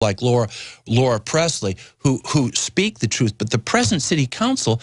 like Laura Presley, who speak the truth. But the present city council,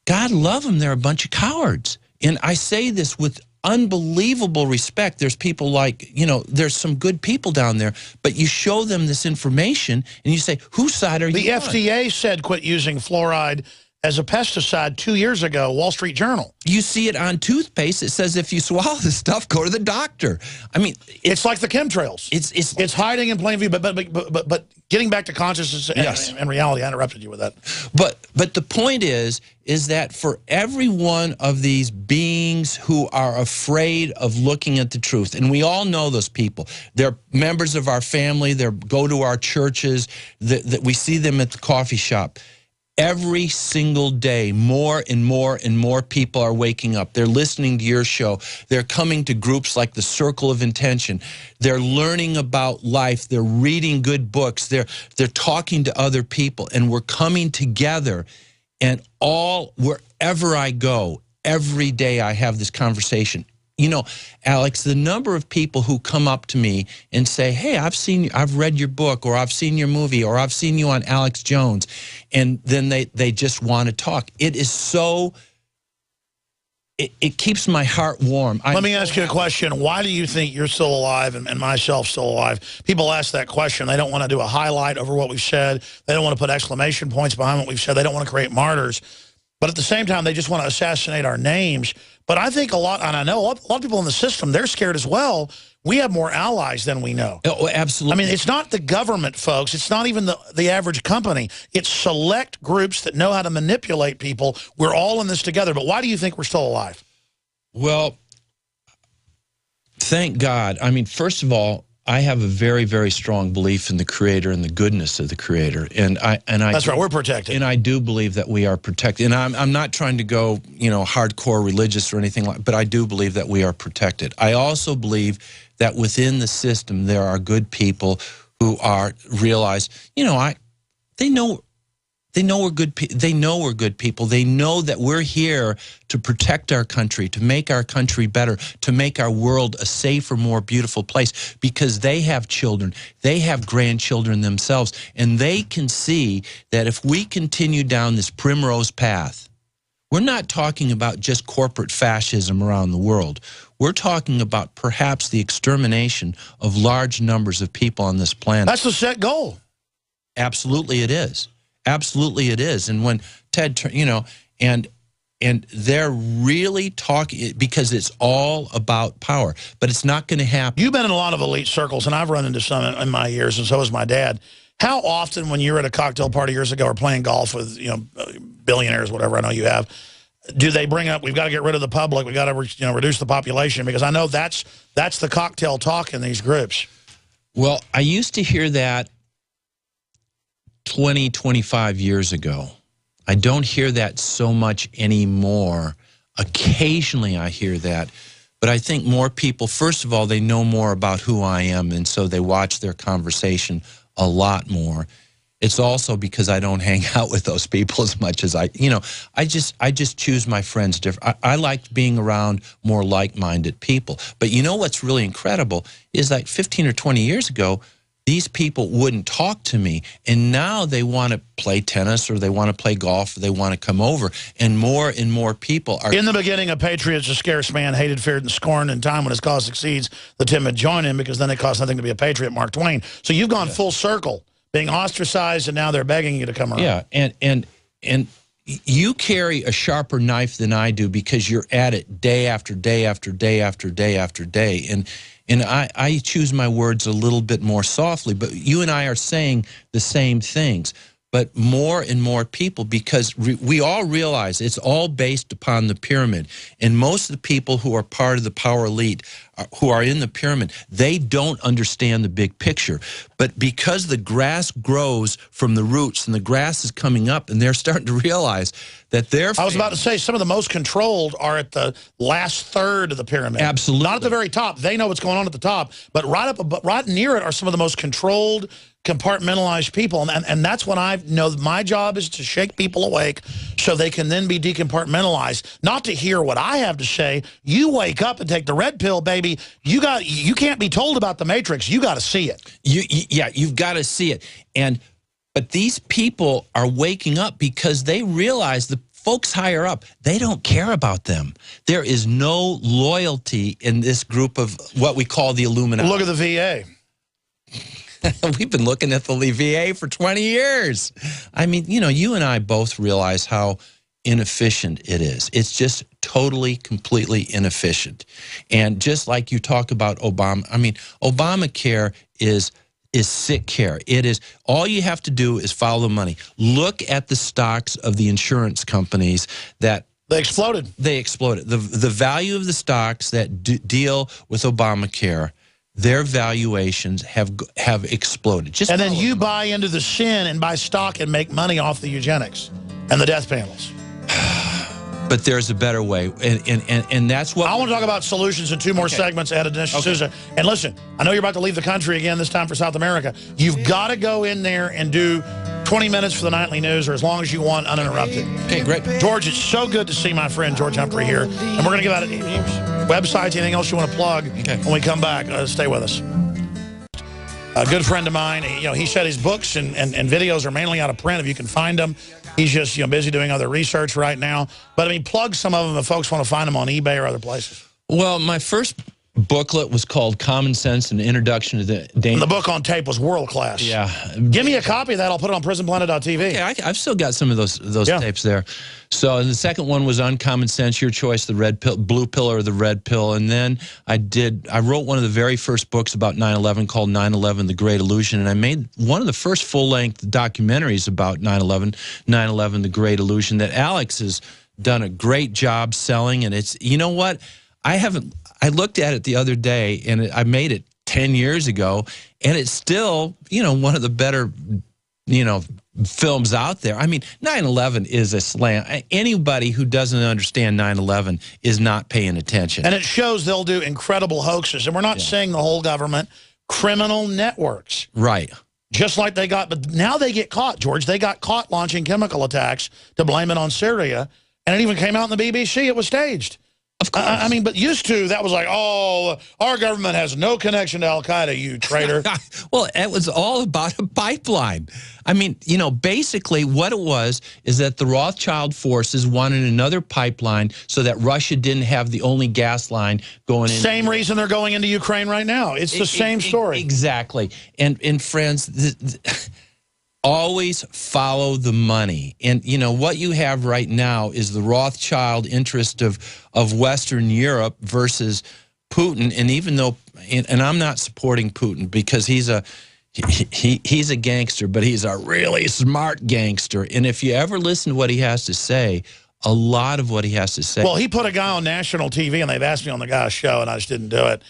God love them, they're a bunch of cowards. And I say this with unbelievable respect. There's people like, there's some good people down there, but you show them this information and you say, whose side are you on? The FDA said quit using fluoride as a pesticide 2 years ago, Wall Street Journal. You see it on toothpaste. It says if you swallow this stuff, go to the doctor. I mean, it's like the chemtrails. It's hiding in plain view. But getting back to consciousness and reality, I interrupted you with that. But the point is that for every one of these beings who are afraid of looking at the truth, and we all know those people. They're members of our family. They go to our churches. That we see them at the coffee shop. Every single day, more and more and more people are waking up. They're listening to your show. They're coming to groups like the Circle of Intention. They're learning about life. They're reading good books. They're talking to other people. And we're coming together. And wherever I go, every day I have this conversation. Alex, the number of people who come up to me and say, hey, I've read your book, or I've seen your movie, or I've seen you on Alex Jones, and then they just want to talk. It is so, it keeps my heart warm. Let me ask you a question. Why do you think you're still alive and myself still alive? People ask that question. They don't want to do a highlight over what we've said. They don't want to put exclamation points behind what we've said. They don't want to create martyrs. But at the same time, they just want to assassinate our names. But I think a lot, and I know a lot of people in the system, they're scared as well. We have more allies than we know. Oh, absolutely. I mean, it's not the government, folks. It's not even the average company. It's select groups that know how to manipulate people. We're all in this together. But why do you think we're still alive? Well, thank God. I mean, first of all, I have a very, very strong belief in the Creator and the goodness of the Creator, and that's right. We're protected, and I do believe that we are protected. And I'm not trying to go, hardcore religious or anything like, but I do believe that we are protected. I also believe that within the system there are good people who realize, they know we're good. They know we're good people. They know that we're here to protect our country, to make our country better, to make our world a safer, more beautiful place, because they have children, they have grandchildren themselves, and they can see that if we continue down this primrose path, we're not talking about just corporate fascism around the world. We're talking about perhaps the extermination of large numbers of people on this planet. That's the set goal. Absolutely it is. Absolutely it is. And when Ted, and they're really talking, because it's all about power, but it's not going to happen. You've been in a lot of elite circles, and I've run into some in my years, and so has my dad. How often, when you were at a cocktail party years ago or playing golf with, billionaires, whatever I know you have, do they bring up, we've got to get rid of the public, we've got to reduce the population? Because I know that's the cocktail talk in these groups. Well, I used to hear that 20, 25 years ago. I don't hear that so much anymore. Occasionally I hear that, but I think more people, first of all, they know more about who I am, and so they watch their conversation a lot more. It's also because I don't hang out with those people as much as I just choose my friends different. I like being around more like-minded people. But you know what's really incredible is, like 15 or 20 years ago, these people wouldn't talk to me, and now they want to play tennis, or they want to play golf, or they want to come over, and more people are... In the beginning, a patriot's a scarce man, hated, feared, and scorned. In time, when his cause succeeds, the timid join him, because then it costs nothing to be a patriot, Mark Twain. So you've gone full circle, being ostracized, and now they're begging you to come around. Yeah, and you carry a sharper knife than I do, because you're at it day after day after day after day after day. And I choose my words a little bit more softly, but you and I are saying the same things. But more and more people, because we all realize it's all based upon the pyramid. And most of the people who are part of the power elite, who are in the pyramid, they don't understand the big picture. But because the grass grows from the roots, and the grass is coming up, and they're starting to realize that they're... I was about to say, some of the most controlled are at the last third of the pyramid. Absolutely. Not at the very top. They know what's going on at the top. But right near it are some of the most controlled, compartmentalized people, and that's when I know my job is to shake people awake so they can then be decompartmentalized, not to hear what I have to say. You wake up and take the red pill, baby. TV. You can't be told about the Matrix. You got to see it. Yeah, you've got to see it. But these people are waking up because they realize the folks higher up, they don't care about them. There is no loyalty in this group of what we call the Illuminati. Look at the VA. We've been looking at the VA for 20 years. I mean, you know, you and I both realize how inefficient it is. It's just totally, completely inefficient. And just like you talk about Obama, I mean, Obamacare is sick care. It is, all you have to do is follow the money. Look at the stocks of the insurance companies that they exploded. They exploded. The value of the stocks that deal with Obamacare, their valuations have exploded. Just and then you buy into the sin and buy stock and make money off the eugenics and the death panels. But there's a better way, and that's what I want to talk about solutions in 2 more segments at Dinesh D'Souza. And listen, I know you're about to leave the country again, this time for South America. You've got to go in there and do 20 minutes for the nightly news, or as long as you want, uninterrupted. Okay, great. George, it's so good to see my friend George Humphrey here. And we're going to give out websites, anything else you want to plug when we come back. Stay with us. A good friend of mine, you know, he said his books and videos are mainly out of print if you can find them. He's just, you know, busy doing other research right now. But I mean, plug some of them if folks want to find them on eBay or other places. Well, my first booklet was called Common Sense and Introduction to the And the book on tape was world class. Yeah. Give me a copy of that. I'll put it on prisonplanet.tv. Okay, I've still got some of those tapes there. So the second one was Uncommon Sense, Your Choice, the red pill, blue pill or the red pill. And then I wrote one of the very first books about 9/11 called 9/11, The Great Illusion. And I made one of the first full-length documentaries about 9/11, 9/11, The Great Illusion, that Alex has done a great job selling. And it's, you know what? I looked at it the other day, and I made it 10 years ago, and it's still, you know, one of the better, you know, films out there. I mean, 9/11 is a slam. Anybody who doesn't understand 9/11 is not paying attention. And it shows they'll do incredible hoaxes. And we're not saying the whole government, criminal networks. Right. Just like they got, but now they get caught, George. They got caught launching chemical attacks to blame it on Syria. And it even came out in the BBC. It was staged. Of course. I mean, but used to, that was like, oh, our government has no connection to Al-Qaeda, you traitor. Well, it was all about a pipeline. I mean, you know, basically what it was is that the Rothschild forces wanted another pipeline so that Russia didn't have the only gas line going in. Same reason they're going into Ukraine right now. It's the same story. Exactly. And friends, always follow the money. And, you know, what you have right now is the Rothschild interest of Western Europe versus Putin. And even though, and I'm not supporting Putin because he's a gangster, but he's a really smart gangster. And if you ever listen to what he has to say, a lot of what he has to say. Well, he put a guy on national TV, and they've asked me on the guy's show, and I just didn't do it,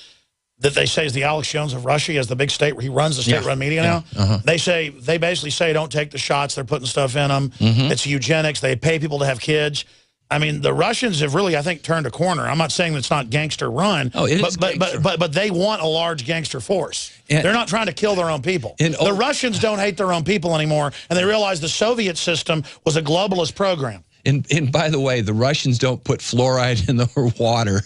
that they say is the Alex Jones of Russia. He has the big state where he runs the state-run media now. They basically say don't take the shots. They're putting stuff in them. It's eugenics. They pay people to have kids. I mean, the Russians have really, I think, turned a corner. I'm not saying it's not gangster run, but they want a large gangster force. And they're not trying to kill their own people. The Russians don't hate their own people anymore, and they realize the Soviet system was a globalist program. And by the way, the Russians don't put fluoride in the water.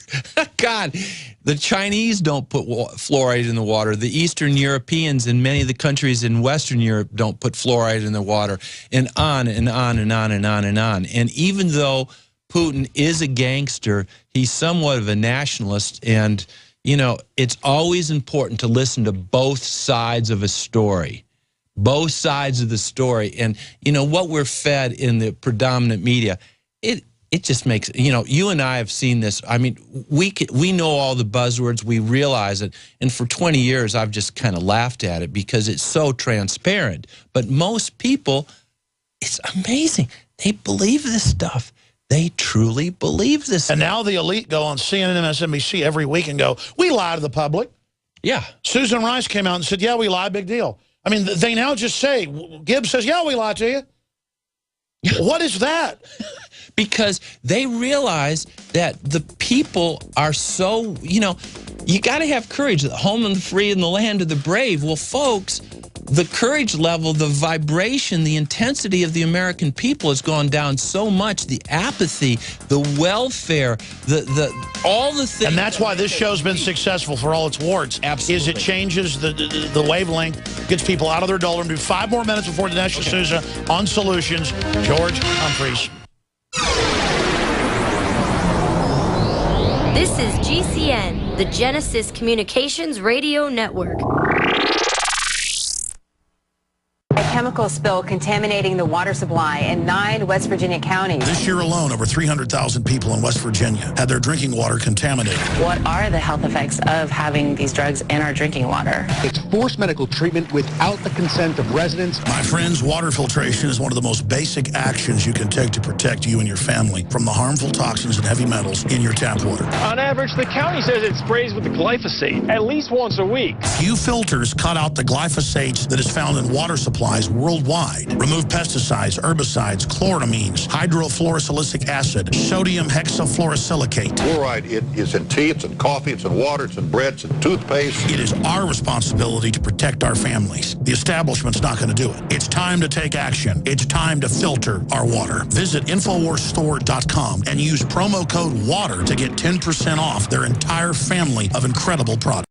God, the Chinese don't put fluoride in the water. The Eastern Europeans and many of the countries in Western Europe don't put fluoride in the water. And on and on and on and on and on. And even though Putin is a gangster, he's somewhat of a nationalist. And, you know, it's always important to listen to both sides of a story. Both sides of the story. And, you know, what we're fed in the predominant media, it just makes, you know, you and I have seen this. I mean, we know all the buzzwords. We realize it. And for 20 years, I've just kind of laughed at it because it's so transparent. But most people, it's amazing. They believe this stuff. They truly believe this stuff. And now the elite go on CNN and MSNBC every week and go, we lie to the public. Yeah. Susan Rice came out and said, yeah, we lie, big deal. I mean, they now just say, Gibbs says, yeah, we lied to you. What is that? Because they realize that the people are so, you know, you got to have courage. The home of the free and the land of the brave. Well, folks, the courage level, the vibration, the intensity of the American people has gone down so much. The apathy, the welfare, all the things. And that's why this show's been successful for all its warts. Absolutely. Is it changes the wavelength, gets people out of their doldrum. Do 5 more minutes before Dinesh D'Souza on Solutions. George Humphreys. This is GCN, the Genesis Communications Radio Network. A chemical spill contaminating the water supply in 9 West Virginia counties. This year alone, over 300,000 people in West Virginia had their drinking water contaminated. What are the health effects of having these drugs in our drinking water? It's forced medical treatment without the consent of residents. My friends, water filtration is one of the most basic actions you can take to protect you and your family from the harmful toxins and heavy metals in your tap water. On average, the county says it sprays with the glyphosate at least once a week. Few filters cut out the glyphosate that is found in water supplies worldwide. Remove pesticides, herbicides, chloramines, hydrofluorosilicic acid, sodium hexafluorosilicate. Fluoride, it is in tea, it's in coffee, it's in water, it's in bread, it's in toothpaste. It is our responsibility to protect our families. The establishment's not going to do it. It's time to take action. It's time to filter our water. Visit InfoWarsStore.com and use promo code WATER to get 10% off their entire family of incredible products.